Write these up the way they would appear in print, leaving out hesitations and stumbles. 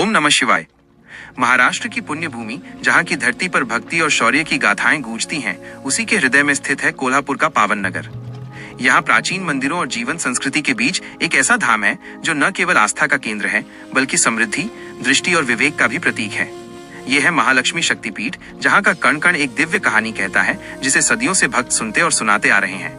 ओम नमः शिवाय। महाराष्ट्र की पुण्य भूमि, जहाँ की धरती पर भक्ति और शौर्य की गाथाएं गूंजती हैं, उसी के हृदय में स्थित है कोल्हापुर का पावन नगर। यहाँ प्राचीन मंदिरों और जीवन संस्कृति के बीच एक ऐसा धाम है जो न केवल आस्था का केंद्र है, बल्कि समृद्धि, दृष्टि और विवेक का भी प्रतीक है। यह है महालक्ष्मी शक्तिपीठ, जहाँ का कण कण एक दिव्य कहानी कहता है, जिसे सदियों से भक्त सुनते और सुनाते आ रहे हैं।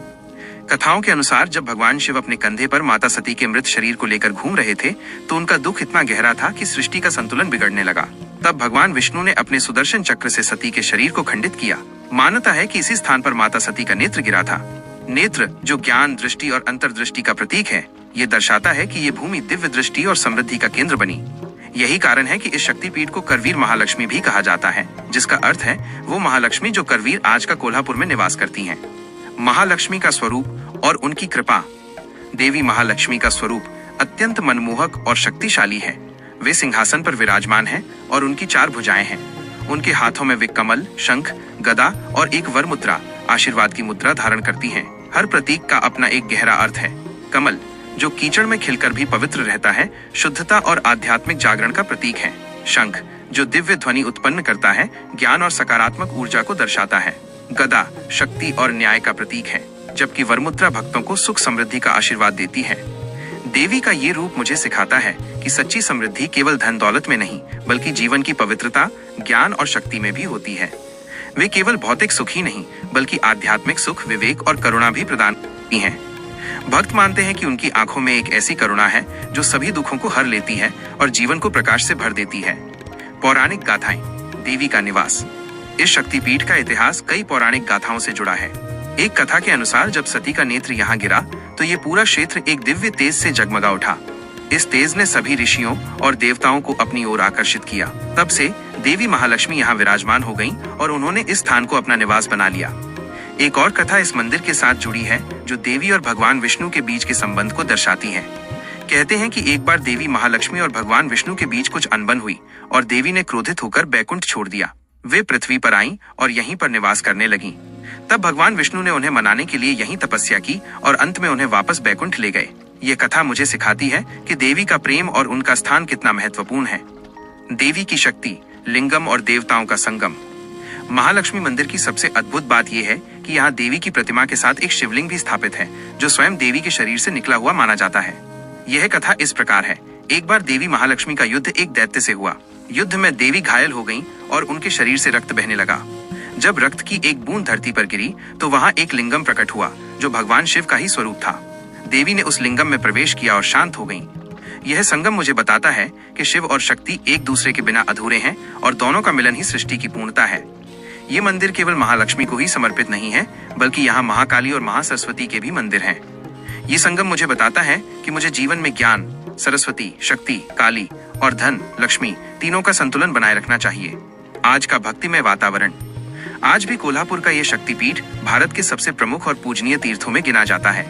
कथाओं के अनुसार जब भगवान शिव अपने कंधे पर माता सती के मृत शरीर को लेकर घूम रहे थे, तो उनका दुख इतना गहरा था कि सृष्टि का संतुलन बिगड़ने लगा। तब भगवान विष्णु ने अपने सुदर्शन चक्र से सती के शरीर को खंडित किया। मान्यता है कि इसी स्थान पर माता सती का नेत्र गिरा था। नेत्र, जो ज्ञान, दृष्टि और अंतर्दृष्टि का प्रतीक है, ये दर्शाता है कि ये भूमि दिव्य दृष्टि और समृद्धि का केंद्र बनी। यही कारण है कि इस शक्तिपीठ को करवीर महालक्ष्मी भी कहा जाता है, जिसका अर्थ है वो महालक्ष्मी जो करवीर आज का कोल्हापुर में निवास करती हैं। महालक्ष्मी का स्वरूप और उनकी कृपा। देवी महालक्ष्मी का स्वरूप अत्यंत मनमोहक और शक्तिशाली है। वे सिंहासन पर विराजमान हैं और उनकी 4 भुजाएं हैं। उनके हाथों में वे कमल, शंख, गदा और एक वर मुद्रा, आशीर्वाद की मुद्रा धारण करती हैं। हर प्रतीक का अपना एक गहरा अर्थ है। कमल, जो कीचड़ में खिलकर भी पवित्र रहता है, शुद्धता और आध्यात्मिक जागरण का प्रतीक है। शंख, जो दिव्य ध्वनि उत्पन्न करता है, ज्ञान और सकारात्मक ऊर्जा को दर्शाता है। गदा, शक्ति और न्याय का प्रतीक है, जबकि वरमुद्रा भक्तों को सुख समृद्धि का आशीर्वाद देती है। देवी का ये रूप मुझे सिखाता है कि सच्ची समृद्धि केवल धन दौलत में नहीं, बल्कि जीवन की पवित्रता, ज्ञान और शक्ति में भी होती है। वे केवल भौतिक सुख ही नहीं, बल्कि आध्यात्मिक सुख, विवेक और करुणा भी प्रदान करती हैं। भक्त मानते हैं कि उनकी आंखों में एक ऐसी करुणा है जो सभी दुखों को हर लेती है और जीवन को प्रकाश से भर देती है। पौराणिक गाथाएं। देवी का निवास। इस शक्तिपीठ का इतिहास कई पौराणिक गाथाओं से जुड़ा है। एक कथा के अनुसार जब सती का नेत्र यहाँ गिरा, तो ये पूरा क्षेत्र एक दिव्य तेज से जगमगा उठा। इस तेज ने सभी ऋषियों और देवताओं को अपनी ओर आकर्षित किया। तब से देवी महालक्ष्मी यहाँ विराजमान हो गईं और उन्होंने इस स्थान को अपना निवास बना लिया। एक और कथा इस मंदिर के साथ जुड़ी है, जो देवी और भगवान विष्णु के बीच के संबंध को दर्शाती है। कहते हैं कि एक बार देवी महालक्ष्मी और भगवान विष्णु के बीच कुछ अनबन हुई और देवी ने क्रोधित होकर बैकुंठ छोड़ दिया। वे पृथ्वी पर आईं और यहीं पर निवास करने लगीं। तब भगवान विष्णु ने उन्हें मनाने के लिए यहीं तपस्या की और अंत में उन्हें वापस बैकुंठ ले गए। ये कथा मुझे सिखाती है कि देवी का प्रेम और उनका स्थान कितना महत्वपूर्ण है। देवी की शक्ति, लिंगम और देवताओं का संगम। महालक्ष्मी मंदिर की सबसे अद्भुत बात यह है कि यहाँ देवी की प्रतिमा के साथ एक शिवलिंग भी स्थापित है, जो स्वयं देवी के शरीर से निकला हुआ माना जाता है। यह कथा इस प्रकार है। एक बार देवी महालक्ष्मी का युद्ध एक दैत्य से हुआ। युद्ध में देवी घायल हो गईं और उनके शरीर से रक्त बहने लगा। जब रक्त की एक बूंद धरती पर गिरी, तो वहां एक लिंगम प्रकट हुआ, जो भगवान शिव का ही स्वरूप था। देवी ने उस लिंगम में प्रवेश किया और शांत हो गईं। यह संगम मुझे बताता है कि शिव और शक्ति एक दूसरे के बिना अधूरे हैं और दोनों का मिलन ही सृष्टि की पूर्णता है। ये मंदिर केवल महालक्ष्मी को ही समर्पित नहीं है, बल्कि यहाँ महाकाली और महासरस्वती के भी मंदिर हैं। ये संगम मुझे बताता है कि मुझे जीवन में ज्ञान, सरस्वती, शक्ति, काली और धन, लक्ष्मी तीनों का संतुलन बनाए रखना चाहिए। आज का भक्तिमय वातावरण। आज भी कोल्हापुर का ये शक्तिपीठ भारत के सबसे प्रमुख और पूजनीय तीर्थों में गिना जाता है।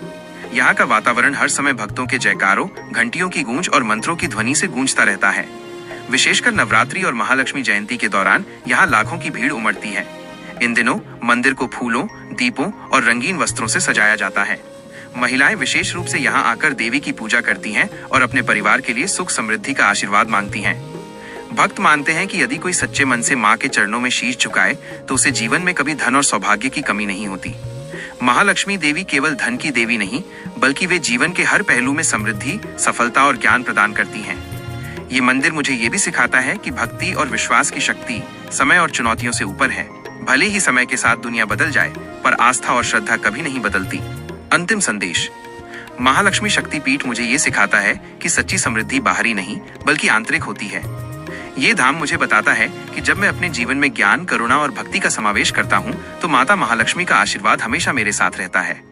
यहाँ का वातावरण हर समय भक्तों के जयकारों, घंटियों की गूंज और मंत्रों की ध्वनि से गूंजता रहता है। विशेषकर नवरात्रि और महालक्ष्मी जयंती के दौरान यहाँ लाखों की भीड़ उमड़ती है। इन दिनों मंदिर को फूलों, दीपों और रंगीन वस्त्रों से सजाया जाता है। महिलाएं विशेष रूप से यहाँ आकर देवी की पूजा करती हैं और अपने परिवार के लिए सुख समृद्धि का आशीर्वाद मांगती हैं। भक्त मानते हैं कि यदि कोई सच्चे मन से माँ के चरणों में शीश झुकाए, तो उसे जीवन में कभी धन और सौभाग्य की कमी नहीं होती। महालक्ष्मी देवी केवल धन की देवी नहीं, बल्कि वे जीवन के हर पहलू में समृद्धि, सफलता और ज्ञान प्रदान करती हैं। ये मंदिर मुझे ये भी सिखाता है कि भक्ति और विश्वास की शक्ति समय और चुनौतियों से ऊपर है। भले ही समय के साथ दुनिया बदल जाए, पर आस्था और श्रद्धा कभी नहीं बदलती। अंतिम संदेश। महालक्ष्मी शक्तिपीठ मुझे ये सिखाता है कि सच्ची समृद्धि बाहरी नहीं, बल्कि आंतरिक होती है। ये धाम मुझे बताता है कि जब मैं अपने जीवन में ज्ञान, करुणा और भक्ति का समावेश करता हूँ, तो माता महालक्ष्मी का आशीर्वाद हमेशा मेरे साथ रहता है।